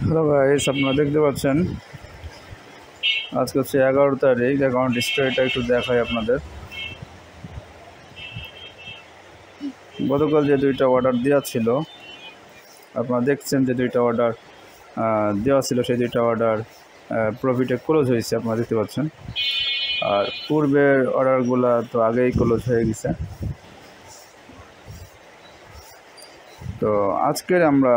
Hello guys, আপনারা দেখতে পাচ্ছেন আজকে হচ্ছে 11 তারিখ। অ্যাকাউন্ট হিস্ট্রিটা একটু দেখাই আপনাদের। গতকাল যে দুইটা অর্ডার দেওয়া ছিল, আপনারা দেখছেন যে দুইটা অর্ডার দেওয়া ছিল, সেই দুইটা অর্ডার প্রফিটে ক্লোজ হয়েছে, আপনারা দেখতে পাচ্ছেন। আর পূর্বের অর্ডারগুলো তো আগেই ক্লোজ হয়ে গেছে। তো আজকের আমরা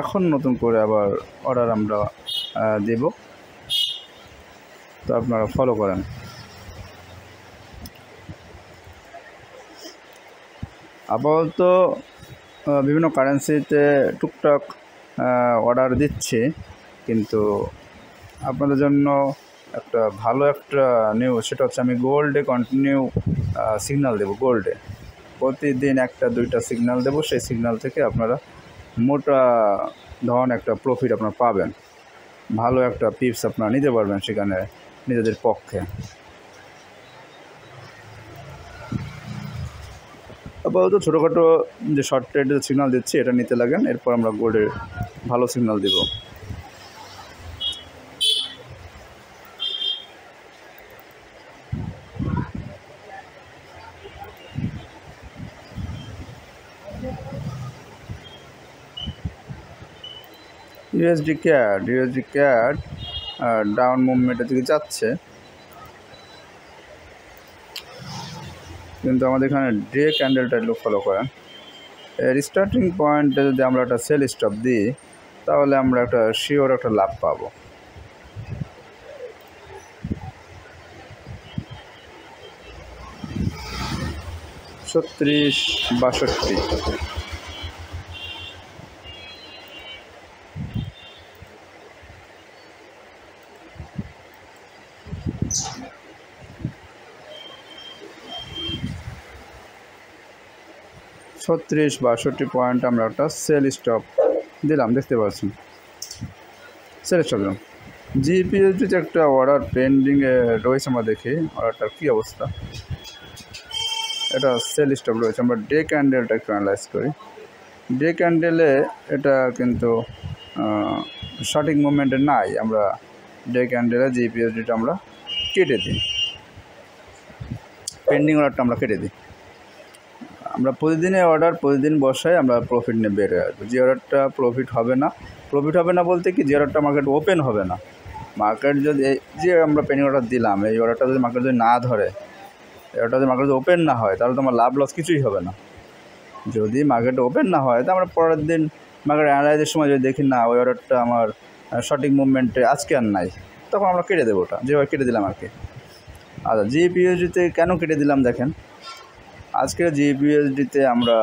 এখন নতুন করে আবার অর্ডার আমরা দেব, তো আপনারা ফলো করেন। আপাতত বিভিন্ন কারেন্সিতে টুকটাক অর্ডার দিচ্ছে, কিন্তু আপনাদের জন্য একটা ভালো একটা নিউজ, সেটা হচ্ছে আমি গোল্ডে কন্টিনিউ সিগন্যাল দেব। গোল্ডে প্রতিদিন একটা দুইটা সিগন্যাল দেব, সেই সিগন্যাল থেকে আপনারা মোটা ধরনের একটা প্রফিট আপনারা পাবেন, ভালো একটা পিপস আপনারা নিতে পারবেন সেখানে নিজেদের পক্ষে। আপাতত ছোটোখাটো যে শর্ট ট্রেডের সিগন্যাল দিচ্ছি এটা নিতে লাগেন, এরপর আমরা গোল্ডের ভালো সিগন্যাল দেব। ইউএসডি ক্যাড ডাউন মুভমেন্টের দিকে যাচ্ছে, কিন্তু আমাদের এখানে ডে ক্যান্ডেলটা একটু ফলো করেন। এর স্টার্টিং পয়েন্টে যদি আমরা একটা সেল স্টপ দিই, তাহলে আমরা একটা শিওর একটা লাভ পাবো। $36.62। $36.62 আমরা একটা সেল স্টপ দিলাম, দেখতে পাচ্ছেন সেল স্টপ দিলাম। জিপিএসডিতে একটা অর্ডার পেন্ডিংয়ে রয়েছে, আমরা দেখি অর্ডারটার কী অবস্থা। এটা সেল স্টপ রয়েছে। আমরা ডে ক্যান্ডেলটা একটু অ্যানালাইজ করি। ডে ক্যান্ডেলে এটা কিন্তু সঠিক মুভমেন্টে নাই। আমরা ডে ক্যান্ডেলে জিপিএসডিটা আমরা কেটে দিই, পেন্ডিং অর্ডারটা আমরা কেটে দিই। আমরা প্রতিদিনের অর্ডার প্রতিদিন বসাই, আমরা প্রফিট নিয়ে বের হয়ে আসবো। যে অর্ডারটা প্রফিট হবে না বলতে কি, যে অর্ডারটা মার্কেট ওপেন হবে না, মার্কেট যদি যে আমরা পেন্ডিং অর্ডার দিলাম, এই অর্ডারটা যদি মার্কেট যদি না ধরে, এই অর্ডারটা যদি মার্কেট যদি ওপেন না হয়, তাহলে তো আমার লাভ লস কিছুই হবে না। যদি মার্কেট ওপেন না হয়, তো আমরা পরের দিন মার্কেট অ্যানালাইজের সময় যদি দেখি না ওই অর্ডারটা আমার সঠিক মুভমেন্টে আজকে আর নাই, তখন আমরা কেটে দেবো। ওটা যেভাবে কেটে দিলাম আর কি। আচ্ছা, জিপিএসডিতে কেন কেটে দিলাম দেখেন। আজকে জিপিএসডিতে আমরা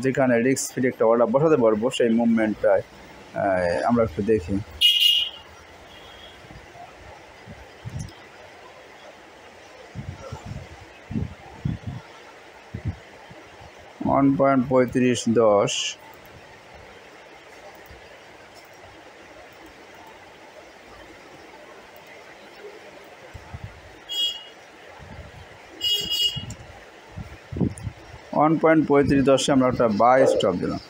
যেখানে রিস্ক ফ্রি একটা অর্ডার বসাতে পারবো, সেই মুভমেন্টটায় আমরা একটু দেখি। $1.3510, $1.3510 আমরা একটা বাই স্টপ দিলাম।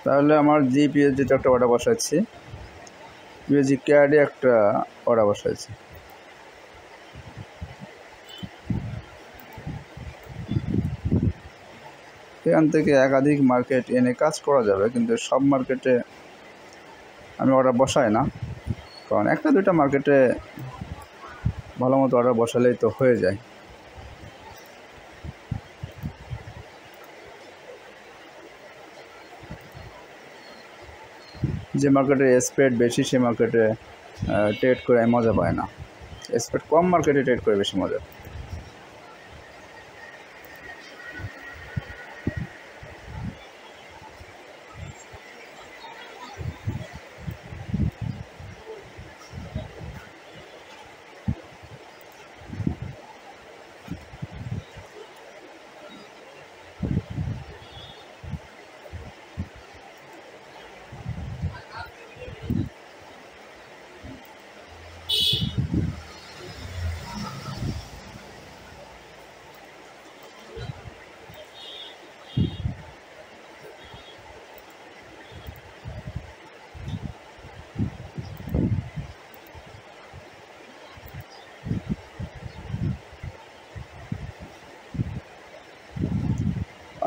তাহলে আমার জিপিএসডিতে একটা অর্ডার বসাচ্ছি, ইউএসডি ক্যাডে একটা অর্ডার বসাচ্ছি। এখান থেকে একাধিক মার্কেট এনে কাজ করা যাবে, কিন্তু সব মার্কেটে আমি অর্ডার বসাই না, কারণ একটা দুইটা মার্কেটে ভালো মতো অর্ডার বসালেই তো হয়ে যায়। যে মার্কেটে স্প্রেড বেশি, সে মার্কেটে ট্রেড করে মজা পায় না। স্প্রেড কম মার্কেটে ট্রেড করে বেশি মজা।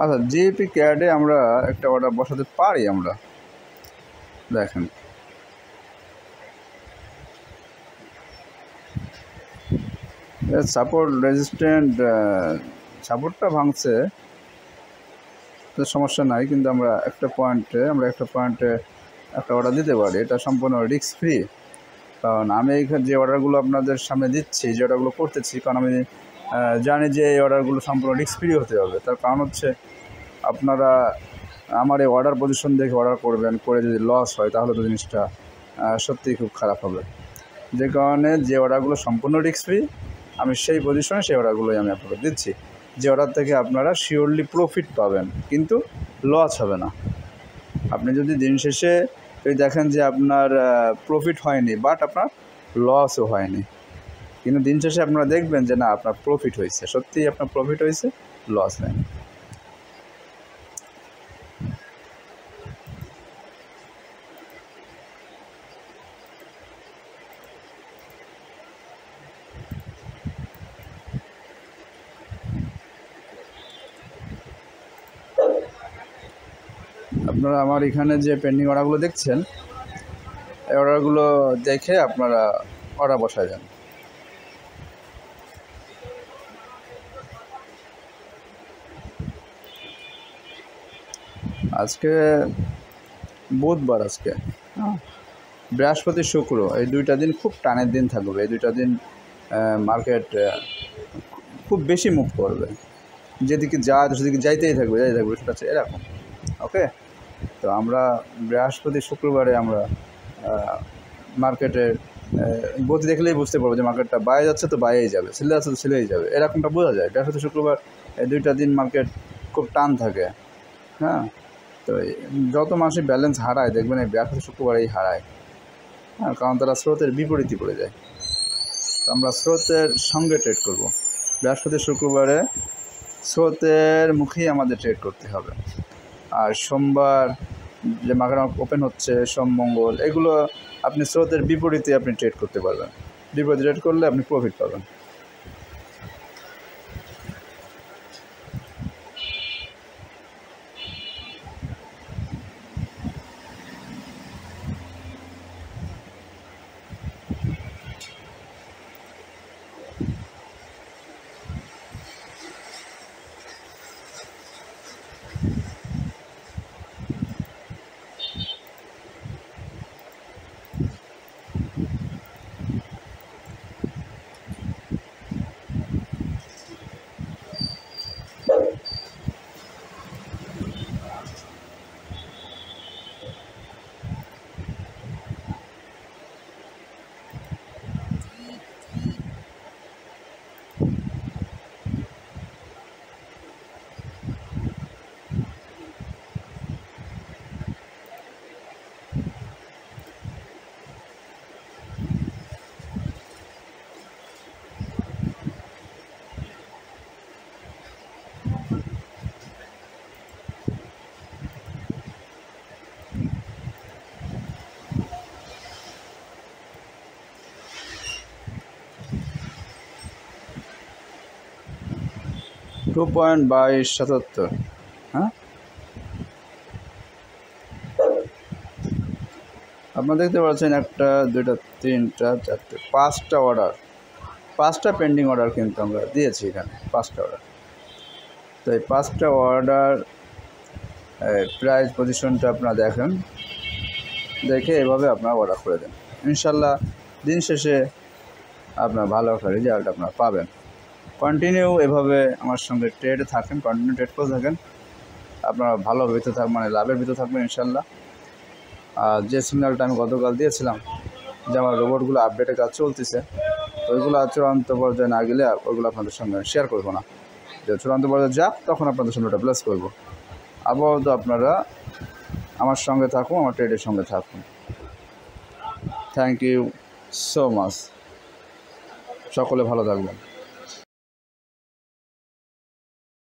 আচ্ছা, জিএপি ক্যাডে আমরা একটা অর্ডার বসাতে পারি। আমরা দেখেন, সাপোর্ট রেজিস্ট্যান্ট, সাপোর্টটা ভাঙছে, সমস্যা নাই, কিন্তু আমরা একটা পয়েন্টে একটা অর্ডার দিতে পারি। এটা সম্পূর্ণ রিস্ক ফ্রি, কারণ আমি এইখানে যে অর্ডারগুলো আপনাদের সামনে দিচ্ছি, যে অর্ডারগুলো করতেছি, কারণ আমি জানি যে এই অর্ডারগুলো সম্পূর্ণ রিস্ক ফ্রি হতে হবে। তার কারণ হচ্ছে আপনারা আমার এই অর্ডার পজিশন দেখে অর্ডার করবেন, করে যদি লস হয় তাহলে তো জিনিসটা সত্যিই খুব খারাপ হবে। যে কারণে যে অর্ডারগুলো সম্পূর্ণ রিস্ক ফ্রি, আমি সেই পজিশনে সেই অর্ডারগুলোই আমি আপনাদের দিচ্ছি, যে অর্ডার থেকে আপনারা শিওরলি প্রফিট পাবেন, কিন্তু লস হবে না। আপনি যদি দিন শেষে দেখেন যে আপনার প্রফিট হয়নি, বাট আপনার লসও হয়নি, কিন্তু দিন শেষে আপনারা দেখবেন যে না, আপনার প্রফিট হয়েছে, সত্যিই আপনার প্রফিট হয়েছে, লস হয়নি। আপনারা আমার এখানে যে পেন্ডিং অর্ডারগুলো দেখছেন, এই অর্ডারগুলো দেখে আপনারা অর্ডার বসায় যান। আজকে বুধবার, আজকে বৃহস্পতি শুক্র, এই দুইটা দিন খুব টানের দিন থাকবে। এই দুইটা দিন মার্কেট খুব বেশি মুভ করবে, যেদিকে যায় সেদিকে যাইতেই থাকবে সেটা হচ্ছে এরকম। ওকে, তো আমরা বৃহস্পতি শুক্রবারে আমরা মার্কেটের গতি দেখলেই বুঝতে পারবো যে মার্কেটটা বাইরে যাচ্ছে, তো বাইরেই যাবে, ছেলে যাচ্ছে তো ছেলেই যাবে, এরকমটা বোঝা যায়। বৃহস্পতি শুক্রবার এই দুইটা দিন মার্কেট খুব টান থাকে। হ্যাঁ, তো যত মাসে ব্যালেন্স হারায় দেখবেন এই বৃহস্পতি শুক্রবারেই হারায়। হ্যাঁ, কারণ তারা স্রোতের বিপরীতই পড়ে যায়। তো আমরা স্রোতের সঙ্গে ট্রেড করব। বৃহস্পতি শুক্রবারে স্রোতের মুখেই আমাদের ট্রেড করতে হবে। আর সোমবার যে মার্কেট ওপেন হচ্ছে, সোম মঙ্গল, এগুলো আপনি স্রোতের বিপরীতে আপনি ট্রেড করতে পারবেন। বিপরীতে ট্রেড করলে আপনি প্রফিট পাবেন। $2.2277। হ্যাঁ, আপনারা দেখতে পাচ্ছেন একটা, দুইটা, তিনটা, চারটে, পাঁচটা অর্ডার, পাঁচটা পেন্ডিং অর্ডার কিন্তু আমরা দিয়েছি এখানে, পাঁচটা অর্ডার। তো এই পাঁচটা অর্ডার প্রাইস পজিশনটা আপনারা দেখেন, দেখে এভাবে আপনারা অর্ডার করে দেন। ইনশাল্লাহ দিন শেষে আপনার ভালো একটা রেজাল্ট আপনারা পাবেন। কন্টিনিউ এভাবে আমার সঙ্গে ট্রেডে থাকেন, কন্টিনিউ ট্রেড করে থাকেন, আপনারা ভালো ভিতরে থাকবেন, মানে লাভের ভিতরে থাকবেন ইনশাল্লাহ। আর যে সিগন্যালটা আমি গতকাল দিয়েছিলাম যে আমার রোবটগুলো আপডেটের কাজ চলতেছে, ওইগুলো চূড়ান্ত পর্যায়ে না গেলে ওইগুলো আপনাদের সঙ্গে শেয়ার করবো না। যে চূড়ান্ত পর্যায়ে যাক, তখন আপনাদের সঙ্গে ওটা প্লেস করবো। আপাতত আপনারা আমার সঙ্গে থাকুন, আমার ট্রেডের সঙ্গে থাকুন। থ্যাংক ইউ সো মাচ, সকলে ভালো থাকবেন।